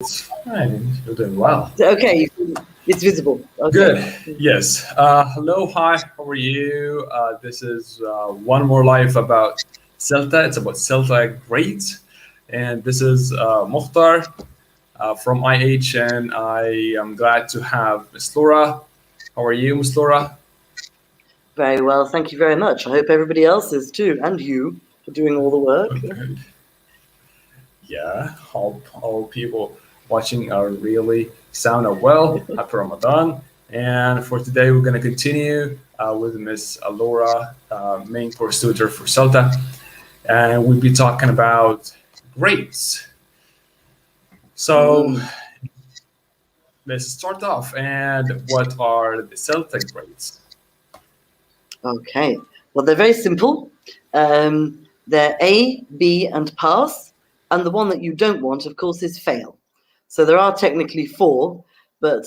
It's fine. You're doing well. Okay, it's visible. Okay. Good. Yes. Hello. Hi. How are you? This is one more live about CELTA. It's about CELTA grades, and this is Mukhtar from IH, and I am glad to have Miss Laura. How are you, Miss Laura? Very well. Thank you very much. I hope everybody else is too, and you for doing all the work. Good. Yeah. Hope all people watching are really sound and well. Happy Ramadan. And for today, we're going to continue with Miss Laura, main course tutor for CELTA. And we'll be talking about grades. So let's start off. And what are the CELTA grades? Okay. Well, they're very simple. They're A, B, and pass. And the one that you don't want, of course, is fail. So there are technically 4, but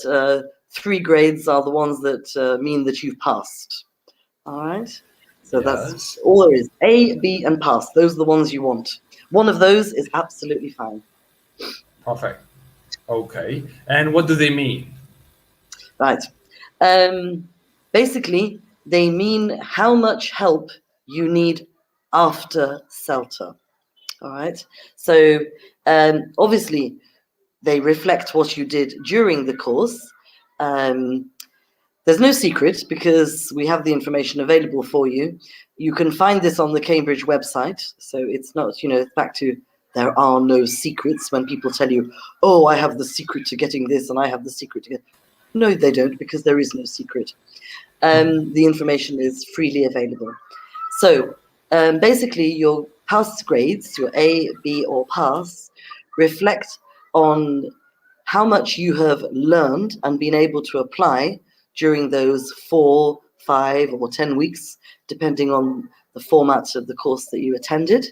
3 grades are the ones that mean that you've passed. All right. So that's all there is. A, B, and pass. Those are the ones you want. One of those is absolutely fine. Perfect. Okay. And what do they mean? Right. Basically, they mean how much help you need after CELTA. All right. So obviously, they reflect what you did during the course. There's no secret because we have the information available for you. You can find this on the Cambridge website. So it's not, back to there are no secrets when people tell you, oh, I have the secret to getting this and I have the secret to get. No, they don't, because there is no secret. The information is freely available. So basically, your pass grades, your A, B, or pass, reflect on how much you have learned and been able to apply during those 4, 5, or 10 weeks, depending on the format of the course that you attended.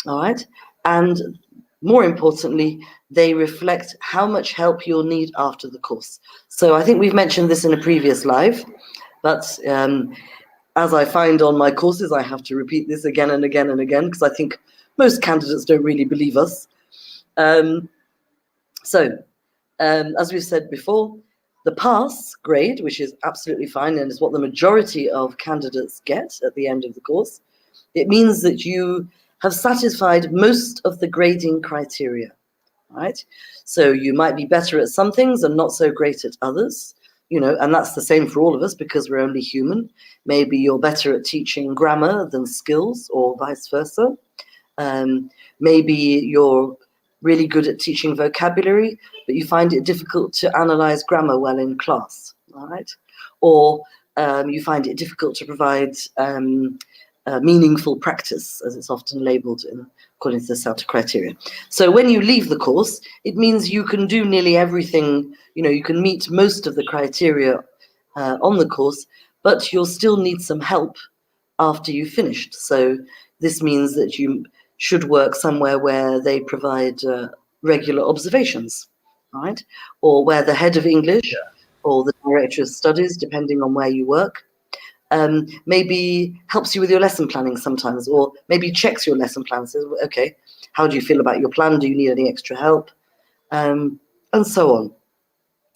All right. And more importantly, they reflect how much help you'll need after the course. So I think we've mentioned this in a previous live, but as I find on my courses, I have to repeat this again and again and again, because I think most candidates don't really believe us. As we've said before, the pass grade, which is absolutely fine and is what the majority of candidates get at the end of the course, it means that you have satisfied most of the grading criteria, right? So you might be better at some things and not so great at others, and that's the same for all of us because we're only human. Maybe you're better at teaching grammar than skills or vice versa. Maybe you're really good at teaching vocabulary, but you find it difficult to analyze grammar well in class, all right? Or you find it difficult to provide meaningful practice, as it's often labeled according to the CELTA criteria. So when you leave the course, it means you can do nearly everything, you can meet most of the criteria on the course, but you'll still need some help after you've finished. So this means that you should work somewhere where they provide regular observations, right? Or where the head of English or the director of studies, depending on where you work, maybe helps you with your lesson planning sometimes, or maybe checks your lesson plan, says, okay, how do you feel about your plan? Do you need any extra help? And so on.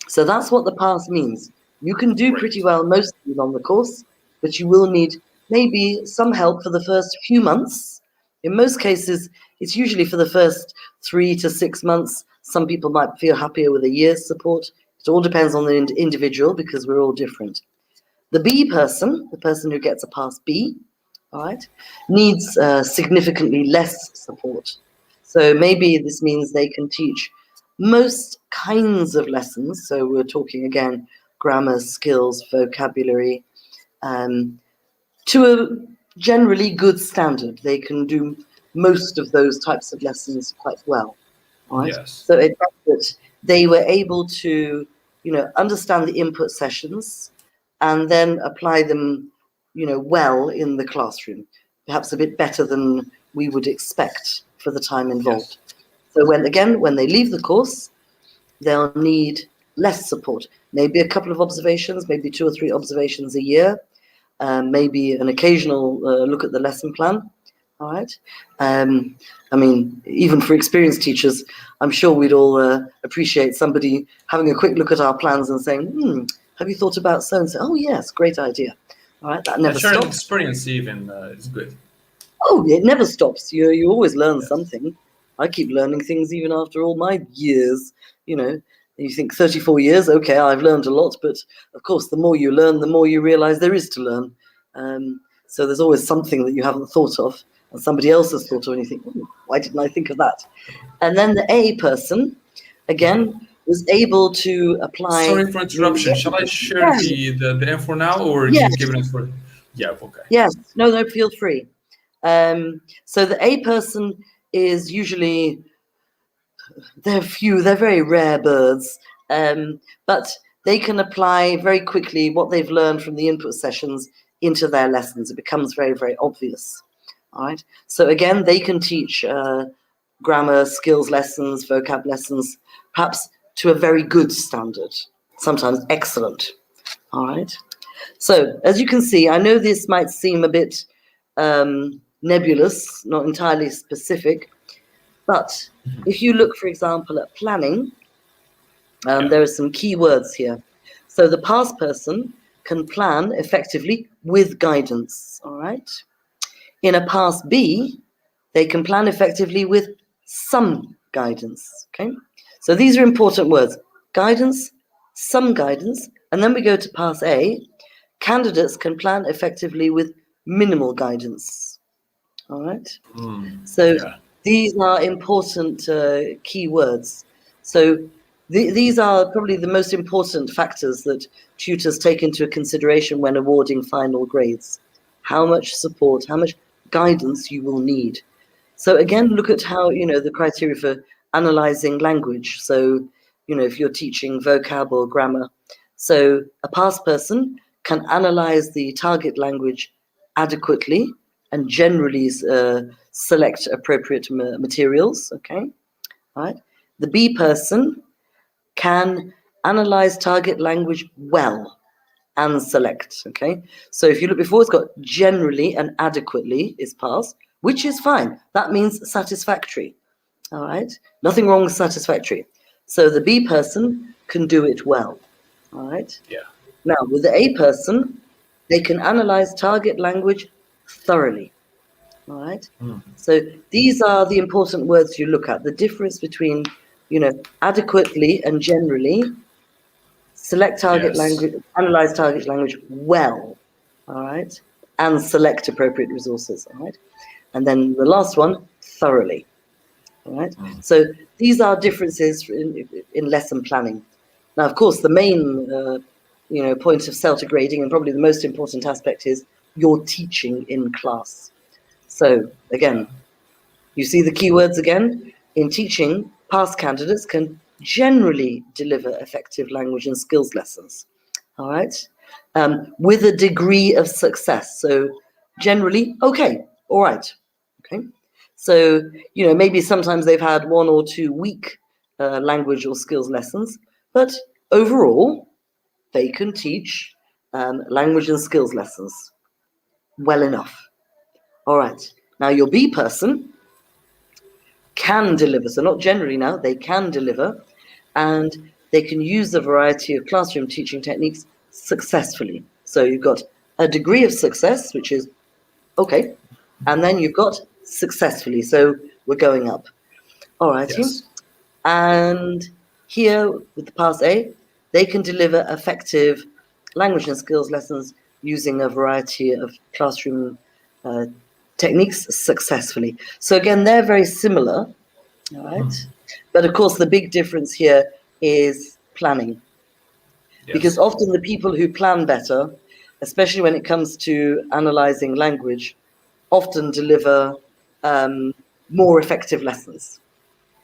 So that's what the pass means. You can do pretty well most things on the course, but you will need maybe some help for the first few months. In most cases, it's usually for the first 3 to 6 months. Some people might feel happier with a year's support. It all depends on the individual because we're all different. The B person, the person who gets a pass B, all right, needs significantly less support. So maybe this means they can teach most kinds of lessons. So we're talking again, grammar, skills, vocabulary, to a generally good standard. They can do most of those types of lessons quite well. All right. Yes. So it's that they were able to, understand the input sessions and then apply them, well in the classroom, perhaps a bit better than we would expect for the time involved. Yes. So when they leave the course, they'll need less support, maybe a couple of observations, maybe 2 or 3 observations a year, maybe an occasional look at the lesson plan, All right. I mean, even for experienced teachers, I'm sure we'd all appreciate somebody having a quick look at our plans and saying, have you thought about so and so? Oh, yes, great idea. All right, that Yeah, never sharing stops. experience even is good. Oh, it never stops. You always learn Yes. something. I keep learning things even after all my years. You know, you think 34 years, okay, I've learned a lot, but of course, the more you learn, the more you realize there is to learn. So there's always something that you haven't thought of, and somebody else has thought of, and you think, why didn't I think of that? And then the A person, again, was able to apply Sorry for interruption. Shall I the share the info now, or yes, you give it for? Yeah. Okay. yes, no, feel free. So the A person is usually they're very rare birds, but they can apply very quickly what they've learned from the input sessions into their lessons. It becomes very, very obvious. All right. So again, they can teach grammar, skills lessons, vocab lessons, perhaps to a very good standard, sometimes excellent. All right. So as you can see, I know this might seem a bit nebulous, not entirely specific, but if you look, for example, at planning, Yeah. there are some key words here. So the past person can plan effectively with guidance, all right? In a past B, they can plan effectively with some guidance, okay? So these are important words: guidance, some guidance, and then we go to past A. Candidates can plan effectively with minimal guidance, all right? So Yeah. these are important key words. So these are probably the most important factors that tutors take into consideration when awarding final grades. How much support, how much guidance you will need. So again, look at how, the criteria for analyzing language. So, if you're teaching vocab or grammar. So a past person can analyze the target language adequately and generally select appropriate materials, okay? All right. The B person can analyze target language well and select, okay? So if you look before, it's got generally and adequately is passed, which is fine. That means satisfactory, all right? Nothing wrong with satisfactory. So the B person can do it well, all right? Yeah. Now, with the A person, they can analyze target language thoroughly, all right? So these are the important words you look at, the difference between, adequately and generally, select target Yes. language, analyze target language well, all right? And select appropriate resources, all right? And then the last one, thoroughly, all right? So these are differences in lesson planning. Now, of course, the main, point of CELTA grading, and probably the most important aspect, is your teaching in class. So Yeah. again, you see the keywords again? In teaching, past candidates can generally deliver effective language and skills lessons, all right? With a degree of success. So generally, okay, all right, okay? So, maybe sometimes they've had 1 or 2 weak language or skills lessons, but overall, they can teach language and skills lessons well enough. All right, now your B person can deliver. So not generally now, they can deliver, and they can use a variety of classroom teaching techniques successfully. So you've got a degree of success, which is okay, and then you've got successfully. So we're going up. All righty. Yes. And here with the Pass A, they can deliver effective language and skills lessons using a variety of classroom techniques successfully. So again, they're very similar, all right? But of course, the big difference here is planning, because Yes. often the people who plan better, especially when it comes to analyzing language, often deliver more effective lessons,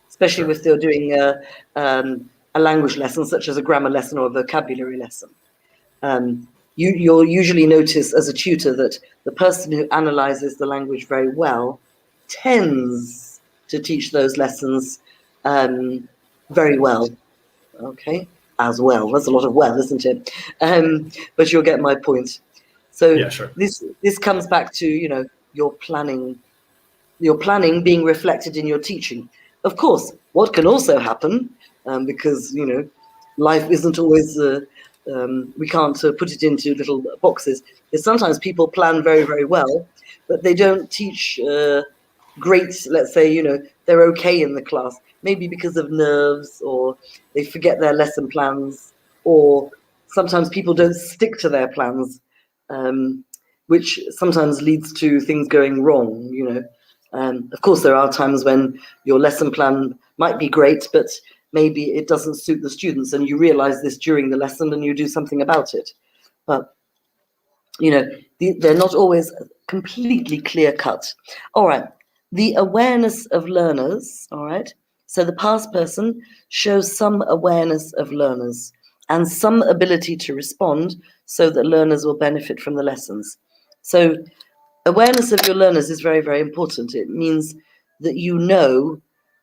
especially Sure. if they're doing a language lesson, such as a grammar lesson or a vocabulary lesson. You'll usually notice as a tutor that the person who analyzes the language very well tends to teach those lessons very well. Okay, as well. That's a lot of well, isn't it? But you'll get my point. So Yeah. Sure. this comes back to your planning your planning being reflected in your teaching. Of course, what can also happen, because life isn't always we can't put it into little boxes, is sometimes people plan very, very well, but they don't teach great. Let's say they're okay in the class, maybe because of nerves, or they forget their lesson plans, or sometimes people don't stick to their plans, which sometimes leads to things going wrong. Of course, there are times when your lesson plan might be great, but maybe it doesn't suit the students, and you realize this during the lesson and you do something about it. But they're not always completely clear cut. All right, the awareness of learners. All right, so the past person shows some awareness of learners and some ability to respond so that learners will benefit from the lessons. So awareness of your learners is very, very important. It means that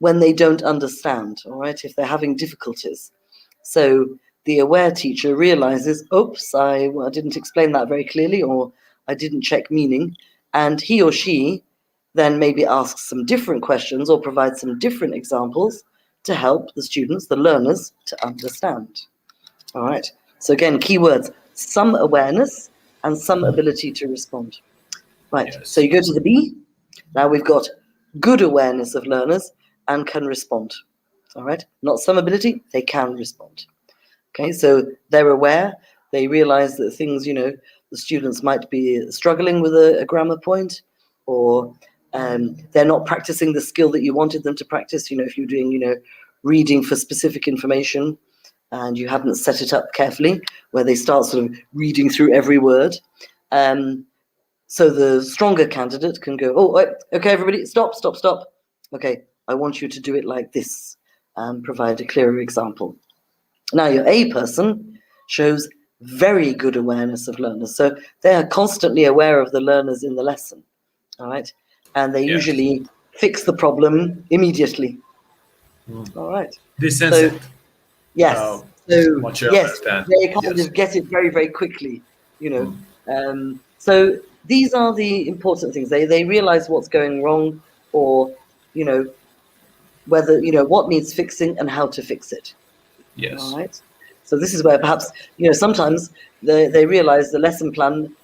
when they don't understand, all right, if they're having difficulties. So the aware teacher realizes, oops, I didn't explain that very clearly, or I didn't check meaning. And he or she then maybe asks some different questions or provides some different examples to help the students, the learners, to understand. All right. So again, keywords, some awareness and some ability to respond. Right. So Yes. you go to the B. Now we've got good awareness of learners and can respond. All right. Not some ability, they can respond. Okay. So they're aware. They realize that things, the students might be struggling with a grammar point, or they're not practicing the skill that you wanted them to practice. If you're doing, reading for specific information and you haven't set it up carefully, where they start sort of reading through every word. So the stronger candidate can go, oh, okay, everybody, stop. Okay, I want you to do it like this, and provide a clearer example. Now, your A person shows very good awareness of learners. So they are constantly aware of the learners in the lesson, all right? And they Yes. usually fix the problem immediately, all right? They sense So, it. yes. So, Much I yes, understand. they kind Yes. of get it very, very quickly, So these are the important things. They realize what's going wrong, or, you know, whether, what needs fixing and how to fix it. All Yes. right. So this is where perhaps, sometimes they realize the lesson plan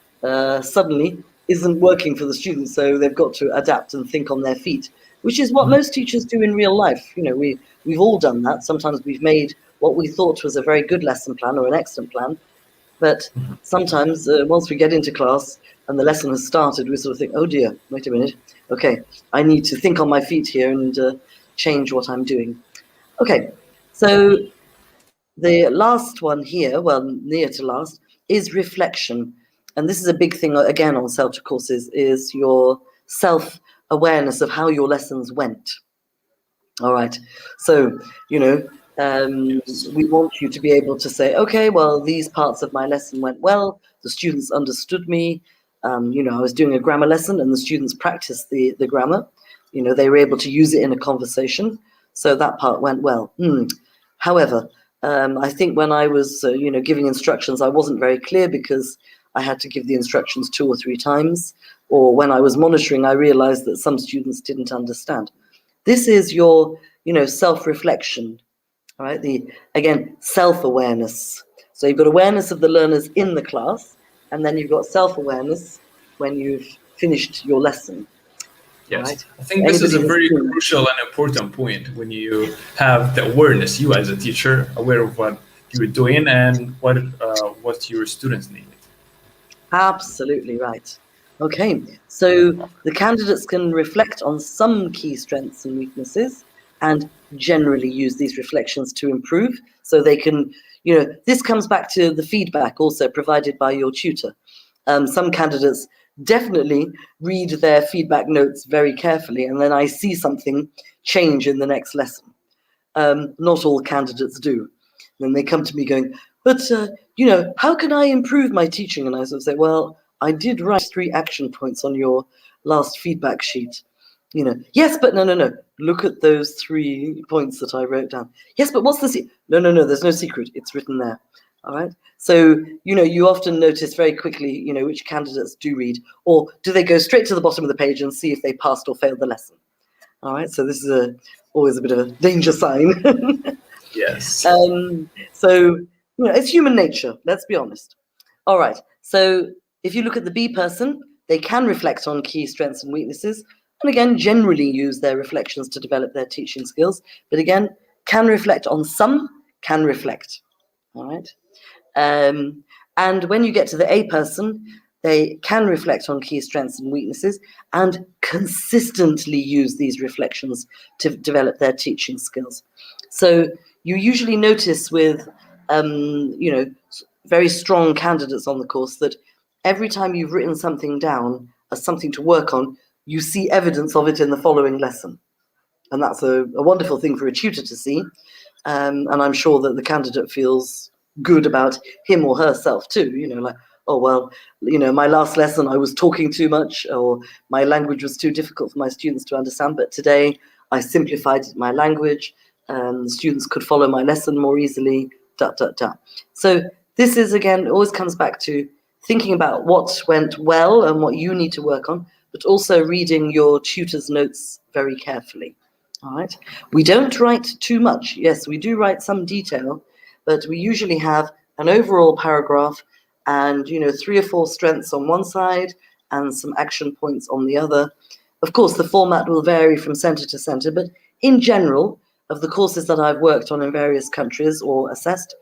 suddenly isn't working for the students. So they've got to adapt and think on their feet, which is what most teachers do in real life. We've all done that. Sometimes we've made what we thought was a very good lesson plan or an excellent plan. But sometimes once we get into class and the lesson has started, we sort of think, oh dear, wait a minute. Okay, I need to think on my feet here and change what I'm doing. Okay, so the last one here, well, near to last, is reflection. And this is a big thing, again, on CELTA courses, is your self-awareness of how your lessons went. All right. So, Yes. we want you to be able to say, okay, well, these parts of my lesson went well. The students understood me. I was doing a grammar lesson and the students practiced the grammar. They were able to use it in a conversation. So that part went well. However, I think when I was, giving instructions, I wasn't very clear because I had to give the instructions 2 or 3 times. Or when I was monitoring, I realized that some students didn't understand. This is your, self-reflection, all right? Again, self-awareness. So you've got awareness of the learners in the class, and then you've got self-awareness when you've finished your lesson, all Yes. right? I think this is Anybody a has very seen. crucial and important point when you have the awareness, you as a teacher, aware of what you're doing and what your students need. Absolutely right. Okay, so the candidates can reflect on some key strengths and weaknesses and generally use these reflections to improve. So they can, this comes back to the feedback also provided by your tutor. Some candidates definitely read their feedback notes very carefully, and then I see something change in the next lesson. Not all candidates do. Then they come to me going, but, how can I improve my teaching? And I sort of say, well, I did write 3 action points on your last feedback sheet. Yes, but no. Look at those 3 points that I wrote down. Yes, but what's the secret? No, there's no secret. It's written there. All right. So, you often notice very quickly, which candidates do read, or do they go straight to the bottom of the page and see if they passed or failed the lesson. All right. So this is always a bit of a danger sign. Yes. So, it's human nature. Let's be honest. All right. So if you look at the B person, they can reflect on key strengths and weaknesses, and again, generally use their reflections to develop their teaching skills. But again, can reflect on some, can reflect. All right. And when you get to the A person, they can reflect on key strengths and weaknesses and consistently use these reflections to develop their teaching skills. So you usually notice with, very strong candidates on the course that every time you've written something down as something to work on, you see evidence of it in the following lesson. And that's a wonderful thing for a tutor to see. And I'm sure that the candidate feels good about him or herself too, like, oh, well, my last lesson I was talking too much, or my language was too difficult for my students to understand, but today I simplified my language and students could follow my lesson more easily, . So this is, again, always comes back to thinking about what went well and what you need to work on, but also reading your tutor's notes very carefully. All right. We don't write too much. Yes, we do write some detail, but we usually have an overall paragraph and, 3 or 4 strengths on one side and some action points on the other. Of course, the format will vary from center to center, but in general, of the courses that I've worked on in various countries or assessed,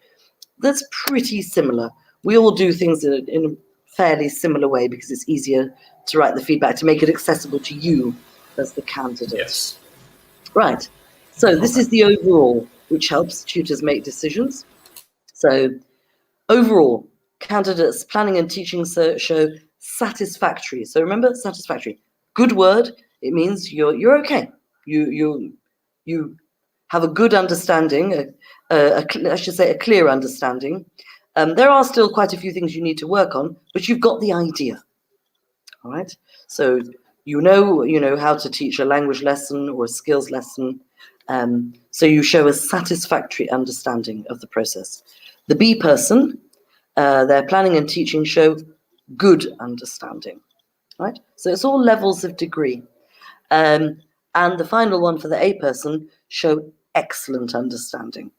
that's pretty similar. We all do things in a fairly similar way because it's easier to write the feedback, to make it accessible to you as the candidate. Yes. Right. So this is the overall, which helps tutors make decisions. So overall, candidates planning and teaching show satisfactory. So remember, satisfactory. Good word. It means you're okay. You have a good understanding. I should say a clear understanding. There are still quite a few things you need to work on, but you've got the idea. All right. So you know how to teach a language lesson or a skills lesson. So you show a satisfactory understanding of the process. The B person, their planning and teaching show good understanding, right? So it's all levels of degree. And the final one for the A person, show excellent understanding.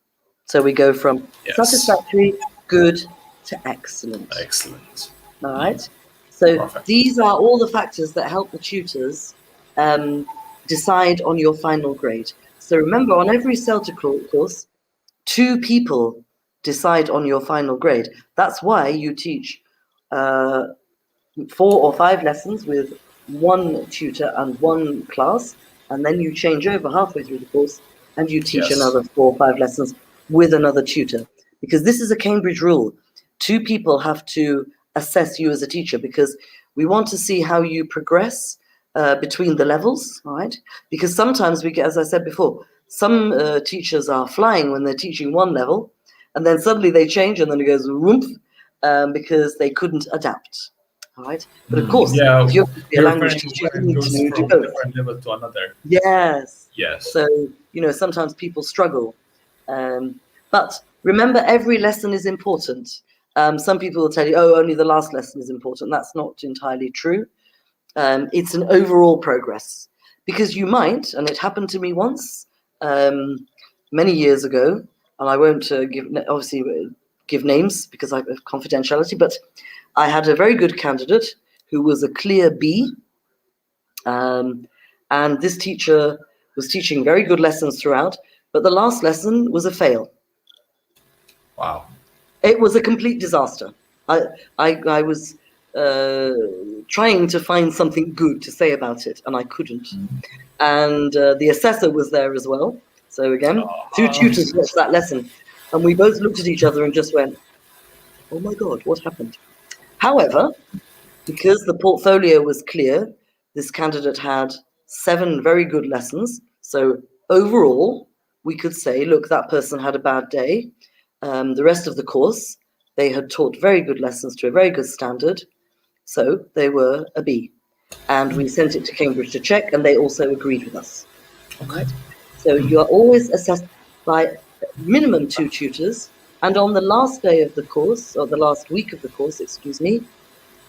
So we go from satisfactory, good to excellent. Excellent. All right. So Perfect. these are all the factors that help the tutors decide on your final grade. So remember, on every CELTA course, 2 people decide on your final grade. That's why you teach 4 or 5 lessons with 1 tutor and 1 class, and then you change over halfway through the course and you teach another 4 or 5 lessons with another tutor. Because this is a Cambridge rule. 2 people have to assess you as a teacher because we want to see how you progress between the levels, all right? Because sometimes we get, as I said before, some teachers are flying when they're teaching one level, and then suddenly they change and then it goes whoomp, because they couldn't adapt. All right. But of course, if you're going to be a language teacher, you need to do both. Different level to another. Yes. Yes. So, sometimes people struggle. But remember, every lesson is important. Some people will tell you, oh, only the last lesson is important. That's not entirely true. It's an overall progress. Because you might, and it happened to me once, many years ago, and I won't give names because I have confidentiality, but I had a very good candidate who was a clear B, and this teacher was teaching very good lessons throughout, but the last lesson was a fail. Wow. It was a complete disaster. I was trying to find something good to say about it, and I couldn't. And the assessor was there as well. So again, 2 tutors watched that lesson, and we both looked at each other and just went, oh my God, what happened? However, because the portfolio was clear, this candidate had 7 very good lessons. So overall, we could say, look, that person had a bad day. The rest of the course, they had taught very good lessons to a very good standard. So they were a B. And we sent it to Cambridge to check, and they also agreed with us. Okay. So you are always assessed by minimum 2 tutors, And on the last day of the course, or the last week of the course, excuse me,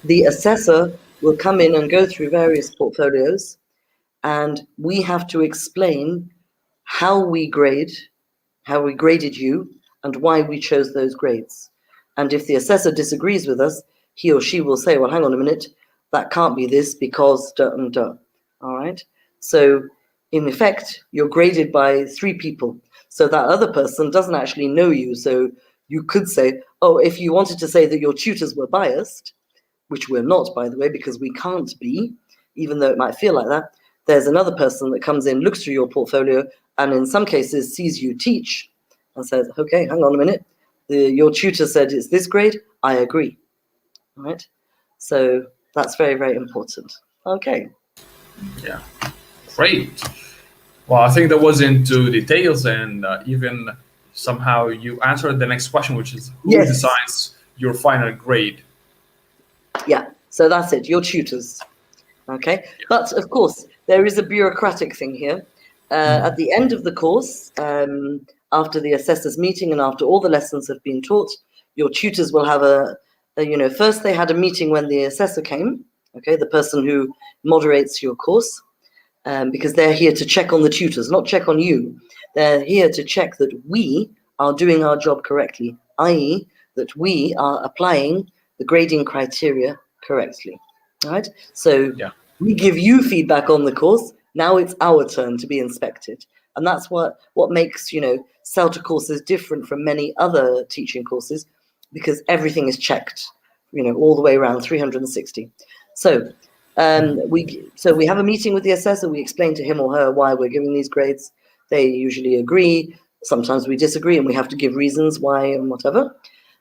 the assessor will come in and go through various portfolios, and we have to explain how we graded you, and why we chose those grades. And if the assessor disagrees with us, he or she will say, well, hang on a minute, that can't be this because da and da. All right. So in effect, you're graded by 3 people. So that other person doesn't actually know you. So you could say, oh, if you wanted to say that your tutors were biased, which we're not, by the way, because we can't be, even though it might feel like that, there's another person that comes in, looks through your portfolio, and in some cases sees you teach and says, okay, hang on a minute, your tutor said it's this grade, I agree, right? So that's very, very important. Okay. Yeah, great. Well, I think that was into details, and even somehow you answered the next question, which is who Yes. decides your final grade? Yeah, so that's it, your tutors. Okay, but of course, there is a bureaucratic thing here. At the end of the course, after the assessors meeting and after all the lessons have been taught, your tutors will have first they had a meeting when the assessor came, okay, the person who moderates your course, because they're here to check on the tutors, not check on you. They're here to check that we are doing our job correctly, i.e. that we are applying the grading criteria correctly, right? So we give you feedback on the course. Now it's our turn to be inspected. And that's what makes, CELTA courses different from many other teaching courses, because everything is checked, all the way around 360. So we have a meeting with the assessor. We explain to him or her why we're giving these grades. They usually agree. Sometimes we disagree and we have to give reasons why and whatever.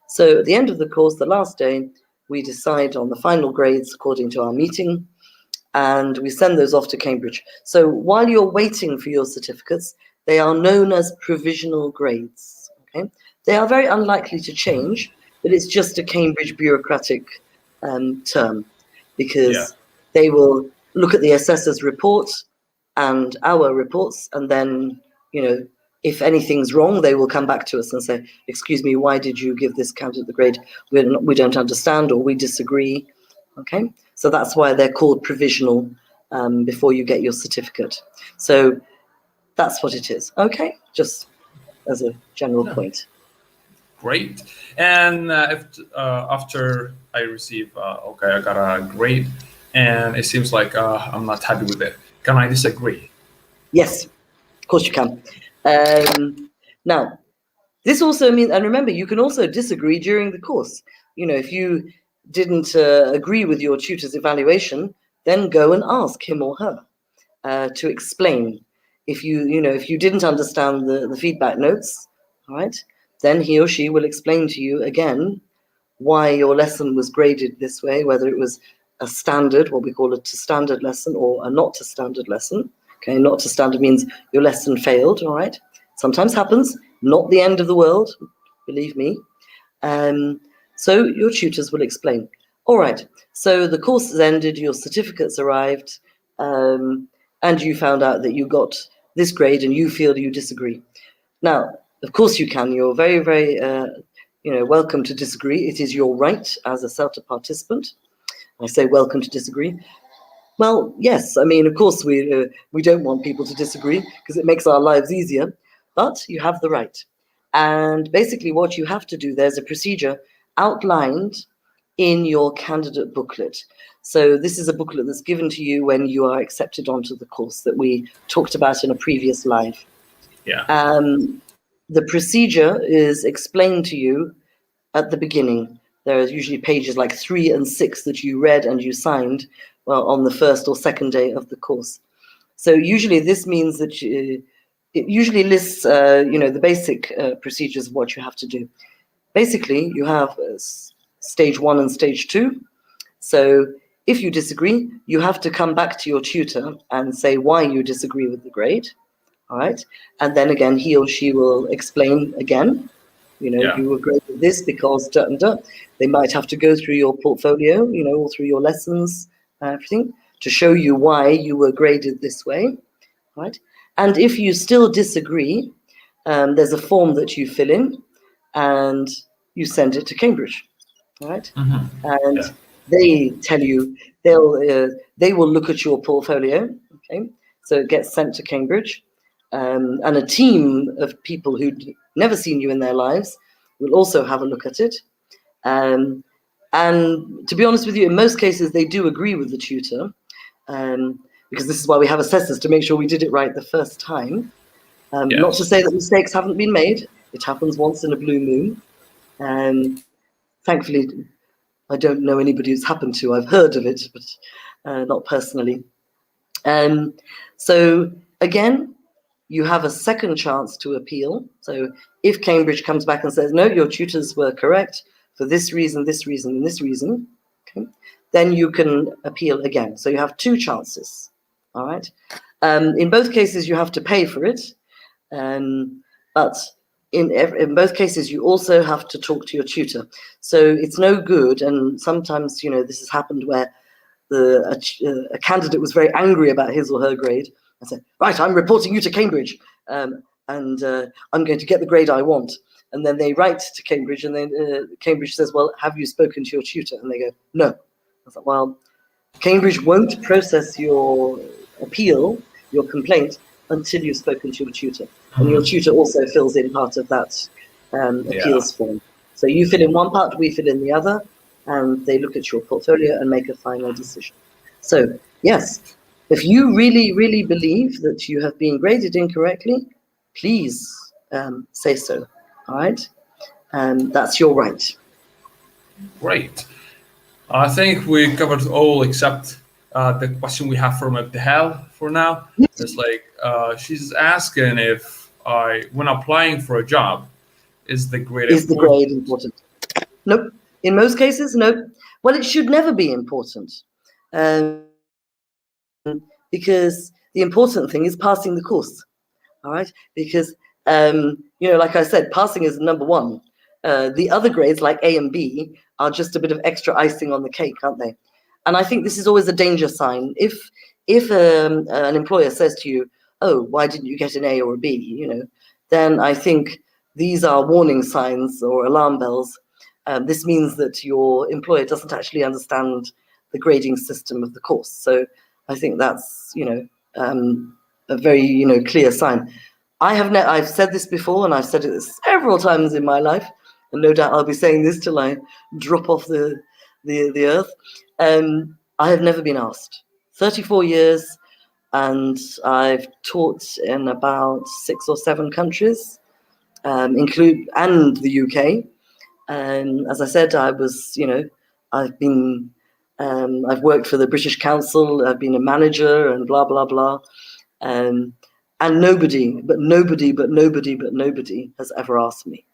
So at the end of the course, the last day, we decide on the final grades according to our meeting, and we send those off to Cambridge. So while you're waiting for your certificates, they are known as provisional grades. Okay, they are very unlikely to change, but it's just a Cambridge bureaucratic term, because they will look at the assessor's report and our reports, and then, if anything's wrong, they will come back to us and say, excuse me, why did you give this candidate the grade? We don't understand, or we disagree. Okay, so that's why they're called provisional before you get your certificate. So that's what it is. Okay, just as a general point. Great. And if after I receive, okay, I got a grade, and it seems like I'm not happy with it, can I disagree? Yes, of course you can. Now, this also means, and remember, you can also disagree during the course. If you didn't agree with your tutor's evaluation, then go and ask him or her to explain. If you didn't understand the feedback notes, all right, then he or she will explain to you again why your lesson was graded this way, whether it was a standard, what we call a to standard lesson, or a not to standard lesson. Okay, not to standard means your lesson failed, all right? Sometimes happens, not the end of the world, believe me. So your tutors will explain. All right, so the course has ended, your certificates arrived, and you found out that you got this grade and you feel you disagree. Now, of course you can. You're very, very welcome to disagree. It is your right as a CELTA participant. I say welcome to disagree. Well, yes, I mean, of course, we don't want people to disagree because it makes our lives easier, but you have the right. And basically what you have to do, there's a procedure outlined in your candidate booklet. So this is a booklet that's given to you when you are accepted onto the course that we talked about in a previous live. Yeah. The procedure is explained to you at the beginning. There are usually pages like 3 and 6 that you read and you signed on the first or second day of the course. So usually this means that it usually lists, the basic procedures of what you have to do. Basically, you have stage 1 and stage 2. So if you disagree, you have to come back to your tutor and say why you disagree with the grade. All right. And then again, he or she will explain again. You were graded this because da and da. They might have to go through your portfolio, all through your lessons, everything, to show you why you were graded this way, right? And if you still disagree, there's a form that you fill in, and you send it to Cambridge, right? Hmm. And Yeah. they tell you they will look at your portfolio, okay? So it gets sent to Cambridge, and a team of people who'd never seen you in their lives will also have a look at it. Um, and to be honest with you, in most cases, they do agree with the tutor, because this is why we have assessors, to make sure we did it right the first time. Not to Yes. say that mistakes haven't been made. It happens once in a blue moon. Thankfully, I don't know anybody who's happened to. I've heard of it, but not personally. So again, you have a second chance to appeal. So if Cambridge comes back and says, no, your tutors were correct for this reason, and this reason, okay, then you can appeal again. So you have two chances, all right? In both cases, you have to pay for it, but in both cases, you also have to talk to your tutor. So it's no good, and sometimes, this has happened where a candidate was very angry about his or her grade and said, right, I'm reporting you to Cambridge, and I'm going to get the grade I want. And then they write to Cambridge, and then Cambridge says, well, have you spoken to your tutor? And they go, no. I was like, well, Cambridge won't process your appeal, your complaint, until you've spoken to your tutor. And your tutor also fills in part of that Yeah. appeals form. So you fill in one part, we fill in the other, and they look at your portfolio and make a final decision. So, yes, if you really, really believe that you have been graded incorrectly, please say so, all right? That's your right. Great. I think we covered all except the question we have from Abdihal for now. It's like she's asking if when applying for a job, is the grade Is the important? grade important? Nope. In most cases, nope. Well, it should never be important, um, because the important thing is passing the course. All right, because like I said, passing is number one. The other grades, like A and B, are just a bit of extra icing on the cake, aren't they? And I think this is always a danger sign. If an employer says to you, "Oh, why didn't you get an A or a B?" Then I think these are warning signs or alarm bells. This means that your employer doesn't actually understand the grading system of the course. So I think that's a very clear sign. I've said this before, and I've said it several times in my life, and no doubt I'll be saying this till I drop off the earth. I have never been asked. 34 years, and I've taught in about 6 or 7 countries, and the UK. And as I said, I've been, I've worked for the British Council. I've been a manager, and blah blah blah. And nobody has ever asked me.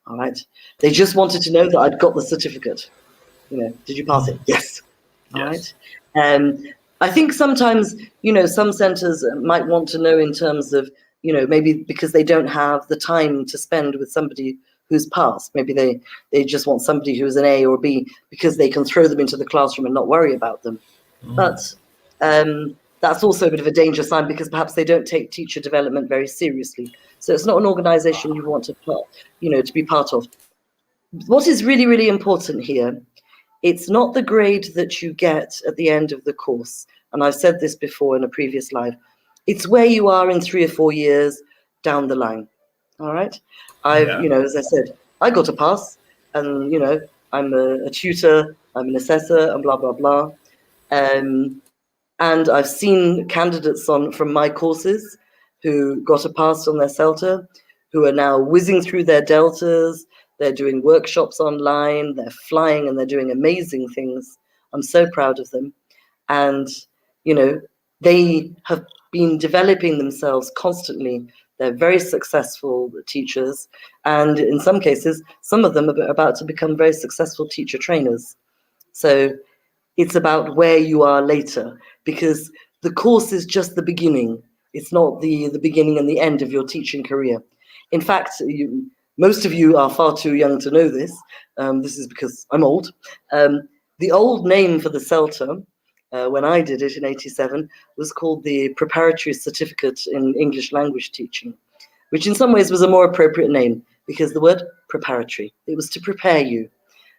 All right. They just wanted to know that I'd got the certificate. Did you pass it? Yes. All Yes. right. I think sometimes, some centers might want to know in terms of, maybe because they don't have the time to spend with somebody who's passed. Maybe they just want somebody who's an A or B because they can throw them into the classroom and not worry about them. But that's also a bit of a danger sign because perhaps they don't take teacher development very seriously. So it's not an organization you want to be part of. What is really, really important here, it's not the grade that you get at the end of the course. And I've said this before in a previous live. It's where you are in 3 or 4 years down the line. All right. Yeah. As I said, I got a pass, and, I'm a tutor, I'm an assessor, and blah, blah, blah. And I've seen candidates from my courses who got a pass on their CELTA, who are now whizzing through their deltas. They're doing workshops online. They're flying and they're doing amazing things. I'm so proud of them. And, they have been developing themselves constantly. They're very successful teachers. And in some cases, some of them are about to become very successful teacher trainers. So it's about where you are later, because the course is just the beginning. It's not the beginning and the end of your teaching career. In fact, most of you are far too young to know this. This is because I'm old. The old name for the CELTA, when I did it in '87, was called the Preparatory Certificate in English Language Teaching, which in some ways was a more appropriate name because the word preparatory, it was to prepare you.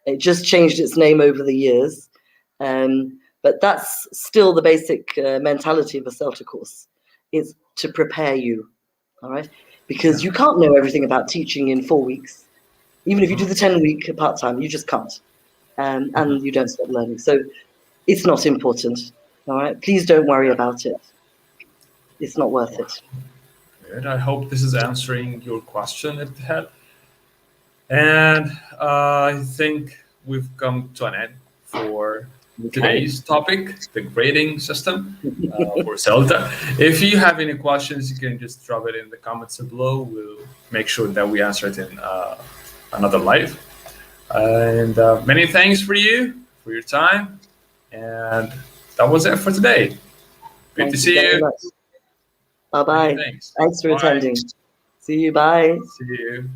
It just changed its name over the years. But that's still the basic mentality of a CELTA course. It's to prepare you, all right? Because you can't know everything about teaching in 4 weeks. Even if you do the 10-week part-time, you just can't. And you don't stop learning. So it's not important, all right? Please don't worry about it. It's not worth it. Good. I hope this is answering your question, Ibtihal. And I think we've come to an end for today's topic, the grading system for CELTA. If you have any questions, you can just drop it in the comments below. We'll make sure that we answer it in another live. And many thanks for you, for your time. And that was it for today. Good to see you. Bye-bye. Thanks for attending. See you. Bye. See you.